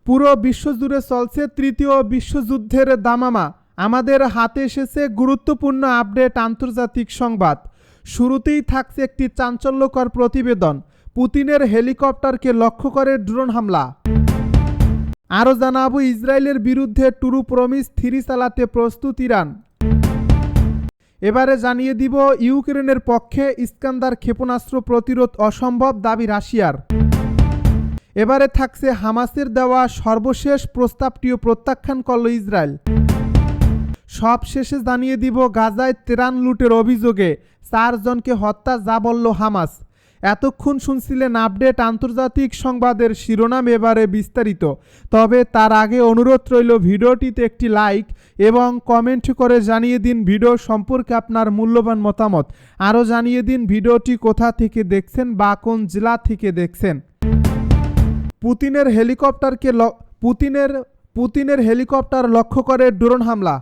পুরো বিশ্বজুড়ে চলছে তৃতীয় বিশ্বযুদ্ধের দামামা। আমাদের হাতে এসেছে গুরুত্বপূর্ণ আপডেট আন্তর্জাতিক সংবাদ। শুরুতেই থাকছে একটি চাঞ্চল্যকর প্রতিবেদন। পুতিনের হেলিকপ্টারকে লক্ষ্য করে ড্রোন হামলা। আরও জানাবো ইসরায়েলের বিরুদ্ধে ট্রু প্রমিস 3 চালাতে প্রস্তুত ইরান। এবারে জানিয়ে দিব ইউক্রেনের পক্ষে ইস্কান্দার ক্ষেপণাস্ত্র প্রতিরোধ অসম্ভব দাবি রাশিয়ার। এবারে থাকছে হামাসের দেওয়া সর্বশেষ প্রস্তাবটিও প্রত্যাখ্যান করল ইসরায়েল। সব শেষে জানিয়ে দিব গাজায় ত্রাণ লুটের অভিযোগে 4 জনকে হত্যা, যা বলল হামাস। এতক্ষণ শুনছিলেন আপডেট আন্তর্জাতিক সংবাদের শিরোনাম, এবারে বিস্তারিত। তবে তার আগে অনুরোধ রইল ভিডিওটিতে একটি লাইক এবং কমেন্ট করে জানিয়ে দিন ভিডিও সম্পর্কে আপনার মূল্যবান মতামত। আরও জানিয়ে দিন ভিডিওটি কোথা থেকে দেখছেন বা কোন জেলা থেকে দেখছেন। পুতিনের হেলিকপ্টার লক্ষ্য করে ড্রোন হামলা।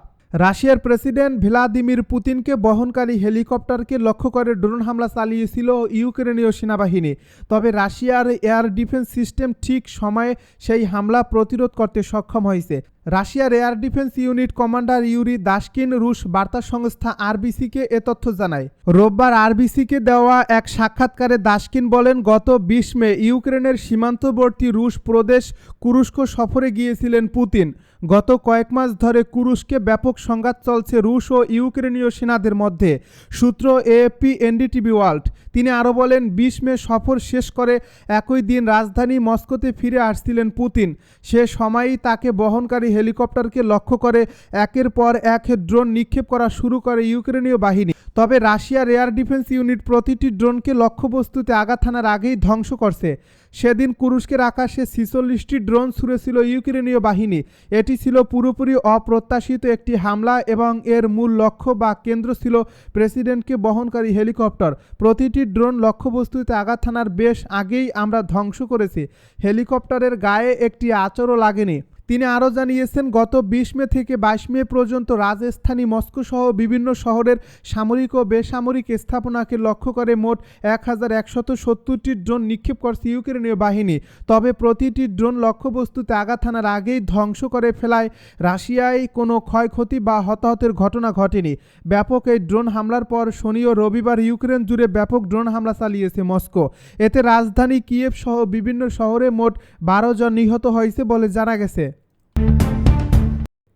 রাশিয়ার প্রেসিডেন্ট ভ্লাদিমির পুতিনকে বহনকারী হেলিকপ্টারকে লক্ষ্য করে ড্রোন হামলা চালিয়েছিল ইউক্রেনীয় সেনাবাহিনী। তবে রাশিয়ার এয়ার ডিফেন্স সিস্টেম ঠিক সময়ে সেই হামলা প্রতিরোধ করতে সক্ষম হয়েছে। রাশিয়ার air defence unit commander Yuri Dashkin রুশ বার্তা সংস্থা আরবিসিকে এ তথ্য জানায়। রোববার আরবিসিকে দেওয়া এক সাক্ষাৎকারে দাশকিন বলেন, গত 20 মে ইউক্রেনের সীমান্তবর্তী রুশ প্রদেশ কুরস্ক সফরে গিয়েছিলেন পুতিন। গত কয়েক মাস ধরে কুরস্কে ব্যাপক সংঘাত চলছে রুশ ও ইউক্রেনীয় সেনাদের মধ্যে, সূত্র এএফপি এনডিটিভি ওয়ার্ল্ড। তিনি আরও বলেন, 20 মে সফর শেষ করে একই দিন রাজধানী মস্কোতে ফিরে আসছিলেন পুতিন। সে সময়ই তাকে বহনকারী হেলিকপ্টারকে লক্ষ্য করে একের পর এক ড্রোন নিক্ষেপ করা শুরু করে ইউক্রেনীয় বাহিনী। তবে রাশিয়ার এয়ার ডিফেন্স ইউনিট প্রতিটি ড্রোনকে লক্ষ্যবস্তুতে আঘাত হানার আগেই ধ্বংস করছে। সেদিন কুরস্কের আকাশে 46টি ড্রোন ছুড়েছিল ইউক্রেনীয় বাহিনী। এটি ছিল পুরোপুরি অপ্রত্যাশিত একটি হামলা এবং এর মূল লক্ষ্য বা কেন্দ্র ছিল প্রেসিডেন্টকে বহনকারী হেলিকপ্টার। প্রতিটি ড্রোন লক্ষ্যবস্তুতে আঘাত হানার বেশ আগেই আমরা ধ্বংস করেছি। হেলিকপ্টারের গায়ে একটি আঁচড়ও লাগেনি। তিনি আরও জানিয়েছেন, গত 20 মে থেকে 22 মে পর্যন্ত রাজধানী মস্কো সহ বিভিন্ন শহরের সামরিক ও বেসামরিক স্থাপনাকে লক্ষ্য করে মোট 1170টি ড্রোন নিক্ষেপ করছে ইউক্রেনীয় বাহিনী। তবে প্রতিটি ড্রোন লক্ষ্যবস্তুতে আঘাত হানার আগেই ধ্বংস করে ফেলায় রাশিয়ায় কোনো ক্ষয়ক্ষতি বা হতাহতের ঘটনা ঘটেনি। ব্যাপক এই ড্রোন হামলার পর শনি ও রবিবার ইউক্রেন জুড়ে ব্যাপক ড্রোন হামলা চালিয়েছে মস্কো। এতে রাজধানী কিয়েভ সহ বিভিন্ন শহরে মোট 12 জন নিহত হয়েছে বলে জানা গেছে।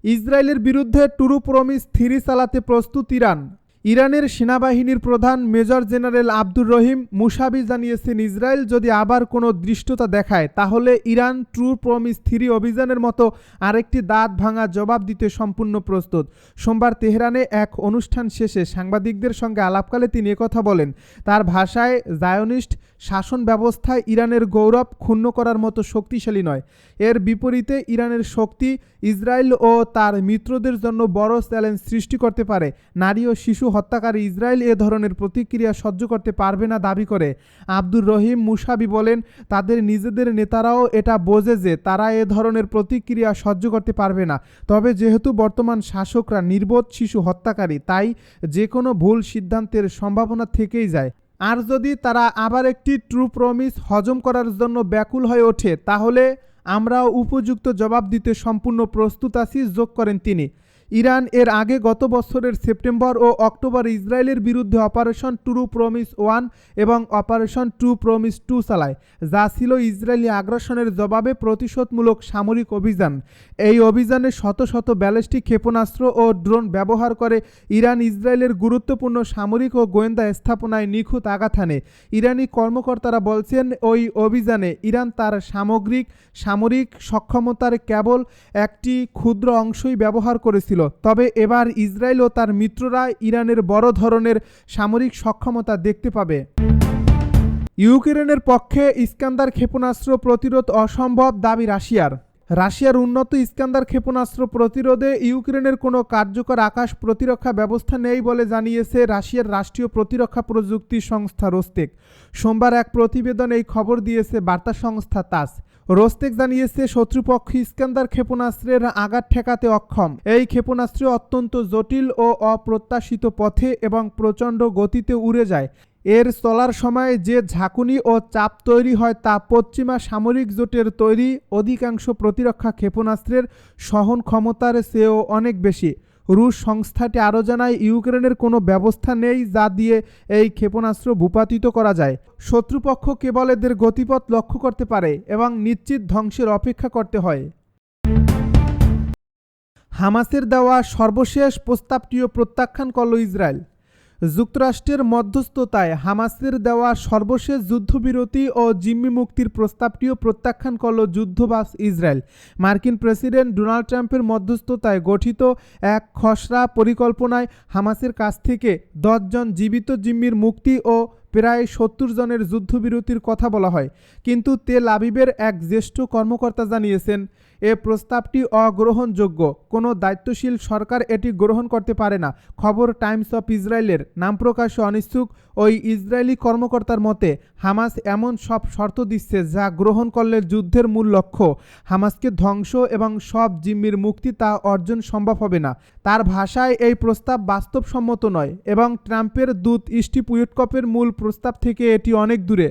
ইসরায়েলের বিরুদ্ধে ট্রু প্রমিস 3 চালাতে প্রস্তুত ইরান। ইরানের সেনাবাহিনীর প্রধান মেজর জেনারেল আব্দুর রহিম মুসাবি জানিয়েছেন, ইসরায়েল যদি আবার কোনো ধৃষ্টতা দেখায় তাহলে ইরান ট্রু প্রমিস 3 অভিযানের মতো আরেকটি দাঁত ভাঙা জবাব দিতে সম্পূর্ণ প্রস্তুত। সোমবার তেহরানে এক অনুষ্ঠান শেষে সাংবাদিকদের সঙ্গে আলাপকালে তিনি একথা বলেন। তার ভাষায়, জায়নিস্ট শাসন ব্যবস্থায় ইরানের গৌরব ক্ষুণ্ণ করার মতো শক্তিশালী নয়। এর বিপরীতে ইরানের শক্তি ইসরায়েল ও তার মিত্রদের জন্য বড় চ্যালেঞ্জ সৃষ্টি করতে পারে। নারী ও শিশু হত্যাকারী ইসরায়েল এ ধরনের প্রতিক্রিয়া সহ্য করতে পারবে না দাবি করে আব্দুর রহিম মুসাবি বলেন, তাদের নিজেদের নেতারাও এটা বোঝে যে তারা এ ধরনের প্রতিক্রিয়া সহ্য করতে পারবে না। তবে যেহেতু বর্তমান শাসকরা নির্বোধ শিশু হত্যাকারী, তাই যে কোনো ভুল সিদ্ধান্তের সম্ভাবনা থেকেই যায়। আর যদি তারা আবার একটি ট্রু প্রমিস হজম করার জন্য ব্যাকুল হয়ে ওঠে তাহলে আমরাও উপযুক্ত জবাব দিতে সম্পূর্ণ প্রস্তুত আছি, যোগ করেন তিনি। ইরান এর আগে গত বছরের সেপ্টেম্বর ও অক্টোবরে ইসরায়েলের বিরুদ্ধে অপারেশন ট্রু প্রমিস 1 এবং অপারেশন ট্রু প্রমিস 2 চালায়, যা ছিল ইসরায়েলি আগ্রাসনের জবাবে প্রতিশোধমূলক সামরিক অভিযান। এই অভিযানে শত শত ব্যালিস্টিক ক্ষেপণাস্ত্র ও ড্রোন ব্যবহার করে ইরান ইসরায়েলের গুরুত্বপূর্ণ সামরিক ও গোয়েন্দা স্থাপনায় নিখুঁত আঘাত হানে। ইরানি কর্মকর্তারা বলছেন, ওই অভিযানে ইরান তার সামরিক সক্ষমতার কেবল একটি ক্ষুদ্র অংশই ব্যবহার করেছিল। তবে এবার ইসরায়েল ও তার মিত্ররা ইরানের বড় ধরনের সামরিক সক্ষমতা দেখতে পাবে। ইউক্রেনের পক্ষে ইস্কান্দার ক্ষেপণাস্ত্র প্রতিরোধ অসম্ভব দাবি রাশিয়ার। রাশিয়ার উন্নত ইস্কান্দার ক্ষেপণাস্ত্র প্রতিরোধে ইউক্রেনের কোনো কার্যকর আকাশ প্রতিরক্ষা ব্যবস্থা নেই বলে জানিয়েছে রাশিয়ার রাষ্ট্রীয় প্রতিরক্ষা প্রযুক্তি সংস্থা রোস্টেক। সোমবার এক প্রতিবেদনে এই খবর দিয়েছে বার্তা সংস্থা তাস। রোস্টেক জানিয়েছে, শত্রুপক্ষ ইস্কান্দার ক্ষেপণাস্ত্রের আঘাত ঠেকাতে অক্ষম। এই ক্ষেপণাস্ত্র অত্যন্ত জটিল ও অপ্রত্যাশিত পথে এবং প্রচণ্ড গতিতে উড়ে যায়। এর চলার সময় যে ঝাঁকুনি ও চাপ তৈরি হয় তা পশ্চিমা সামরিক জোটের তৈরি অধিকাংশ প্রতিরক্ষা ক্ষেপণাস্ত্রের সহন ক্ষমতার চেয়েও অনেক বেশি। রুশ সংস্থাটি আরও জানায়, ইউক্রেনের কোনো ব্যবস্থা নেই যা দিয়ে এই ক্ষেপণাস্ত্র ভূপাতিত করা যায়। শত্রুপক্ষ কেবল এদের গতিপথ লক্ষ্য করতে পারে এবং নিশ্চিত ধ্বংসের অপেক্ষা করতে হয়। হামাসের দেওয়া সর্বশেষ প্রস্তাবটিও প্রত্যাখ্যান করল ইসরায়েল। যুক্তরাষ্ট্রের মধ্যস্থতায় হামাসের দেওয়া সর্বশেষ যুদ্ধবিরতি ও জিম্মি মুক্তির প্রস্তাবটিও প্রত্যাখ্যান করল যুদ্ধবাজ ইসরায়েল। মার্কিন প্রেসিডেন্ট ডোনাল্ড ট্রাম্পের মধ্যস্থতায় গঠিত এক খসড়া পরিকল্পনায় হামাসের কাছ থেকে 10 জন জীবিত জিম্মির মুক্তি ও প্রায় 70 জনের যুদ্ধবিরতির কথা বলা হয়। কিন্তু তেল আবিবের এক জ্যেষ্ঠ কর্মকর্তা জানিয়েছেন, এ প্রস্তাবটি অগ্রহণযোগ্য। কোনো দায়িত্বশীল সরকার এটি গ্রহণ করতে পারে না। খবর টাইমস অফ ইসরায়েলের। নাম প্রকাশে অনিচ্ছুক ওই ইসরায়েলি কর্মকর্তার মতে, হামাস এমন সব শর্ত দিচ্ছে যা গ্রহণ করলে যুদ্ধের মূল লক্ষ্য হামাসকে ধ্বংস এবং সব জিম্মির মুক্তি তা অর্জন সম্ভব হবে না। তার ভাষায়, এই প্রস্তাব বাস্তবসম্মত নয় এবং ট্রাম্পের দূত স্টিভ উইটকফের মূল প্রস্তাব থেকে এটি অনেক দূরে।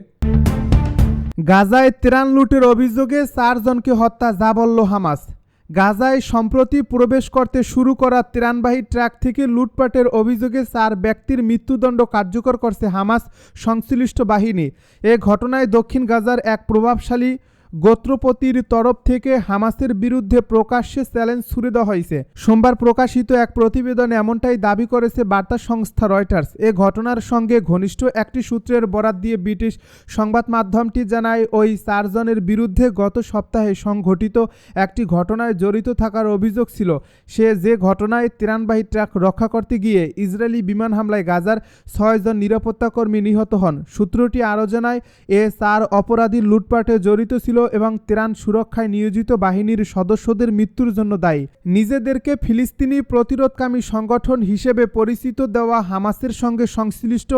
গাজায় ত্রাণ লুটের অভিযোগে 4 জনকে হত্যা, যা বলল হামাস। গাজায় সম্প্রতি প্রবেশ করতে শুরু করা ত্রাণবাহী ট্রাক থেকে লুটপাটের অভিযোগে 4 ব্যক্তির মৃত্যুদণ্ড কার্যকর করছে হামাস সংশ্লিষ্ট বাহিনী। এ ঘটনায় দক্ষিণ গাজার এক প্রভাবশালী গোত্রপতির তরফ থেকে হামাসের বিরুদ্ধে প্রকাশ্যে চ্যালেঞ্জ ছুড়ে দেওয়া হয়েছে। সোমবার প্রকাশিত এক প্রতিবেদনে এমনটাই দাবি করেছে বার্তা সংস্থা রয়টার্স। এ ঘটনার সঙ্গে ঘনিষ্ঠ একটি সূত্রের বরাত দিয়ে ব্রিটিশ সংবাদ মাধ্যমটি জানায়, ওই 4 জনের বিরুদ্ধে গত সপ্তাহে সংঘটিত একটি ঘটনায় জড়িত থাকার অভিযোগ ছিল। সে যে ঘটনায় ত্রাণবাহী ট্রাক রক্ষা করতে গিয়ে ইসরায়েলি বিমান হামলায় গাজার 6 জন নিরাপত্তাকর্মী নিহত হন। সূত্রটি আরও জানায়, এ 4 অপরাধী লুটপাটে জড়িত ছিল এবং ত্রাণ সুরক্ষায় নিয়োজিত বাহিনীর সদস্যদের মৃত্যুর জন্য দায়ী। নিজেদেরকে ফিলিস্তিনি প্রতিরোধকামী সংগঠন হিসেবে পরিচিত দেওয়া হামাসের সঙ্গে সংশ্লিষ্ট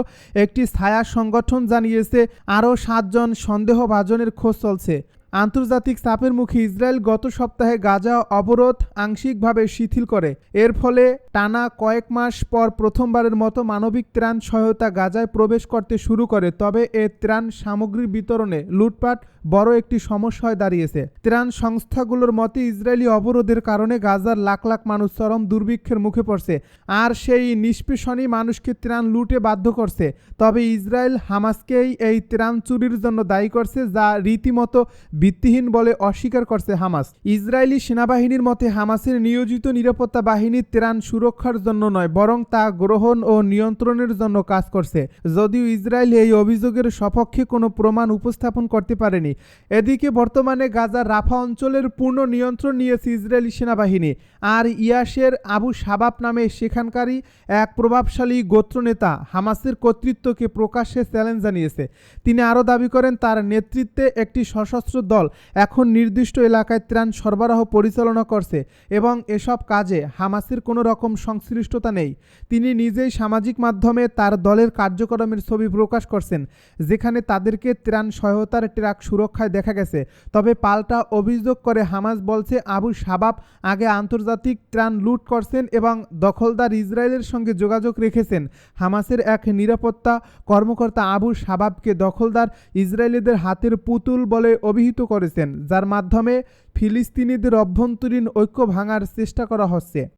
একটি ছায়া সংগঠন জানিয়েছে, আরও 7 জন সন্দেহভাজনের খোঁজ চলছে। আন্তর্জাতিক চাপের মুখে ইসরায়েল গত সপ্তাহে গাজা অবরোধ আংশিকভাবে শিথিল করে। এর ফলে টানা কয়েক মাস পর প্রথমবারের মতো মানবিক ত্রাণ সহায়তা গাজায় প্রবেশ করতে শুরু করে। তবে এ ত্রাণ সামগ্রী বিতরণে লুটপাট বড় একটি সমস্যা হয়ে দাঁড়িয়েছে। ত্রাণ সংস্থাগুলোর মতে, ইসরায়েলি অবরোধের কারণে গাজার লাখ লাখ মানুষ চরম দুর্ভিক্ষের মুখে পড়ছে, আর সেই নিষ্পেষণই মানুষকে ত্রাণ লুটে বাধ্য করছে। তবে ইসরায়েল হামাসকেই এই ত্রাণ চুরির জন্য দায়ী করছে, যা রীতিমতো ভিত্তিহীন বলে অস্বীকার করছে হামাস। ইসরায়েলি সেনাবাহিনীর মতে, হামাসের নিয়োজিত নিরাপত্তা বাহিনী ত্রাণ সুরক্ষার জন্য নয়, বরং তা গ্রহণ ও নিয়ন্ত্রণের জন্য কাজ করছে। যদিও ইসরায়েল এই অভিযোগের সপক্ষে কোনো প্রমাণ উপস্থাপন করতে পারেনি। এদিকে বর্তমানে গাজার রাফা অঞ্চলের পূর্ণ নিয়ন্ত্রণ নিয়েছে ইসরায়েলি সেনাবাহিনী। আর ইয়াসের আবু শাবাব নামে সেখানকারই এক প্রভাবশালী গোত্রনেতা হামাসের কর্তৃত্বকে প্রকাশ্যে চ্যালেঞ্জ জানিয়েছে। তিনি আরও দাবি করেন, তার নেতৃত্বে একটি সশস্ত্র দল এখন নির্দিষ্ট এলাকায় ত্রাণ সরবরাহ পরিচালনা করছে এবং এসব কাজে হামাসের কোনো রকম সংশ্লিষ্টতা নেই। তিনি নিজেই সামাজিক মাধ্যমে তার দলের কার্যক্রমের ছবি প্রকাশ করছেন, যেখানে তাদেরকে ত্রাণ সহায়তার ট্রাক সুরক্ষায় দেখা গেছে। তবে পাল্টা অভিযোগ করে হামাস বলছে, আবু শাবাব আগে আন্তর্জাতিক ত্রাণ লুট করছেন এবং দখলদার ইসরায়েলের সঙ্গে যোগাযোগ রেখেছেন। হামাসের এক নিরাপত্তা কর্মকর্তা আবু শাবাবকে দখলদার ইসরায়েলিদের হাতের পুতুল বলে অভিহিত করেছেন, যার মাধ্যমে ফিলিস্তিনিদের অভ্যন্তরীণ ঐক্য ভাঙার চেষ্টা করা হচ্ছে।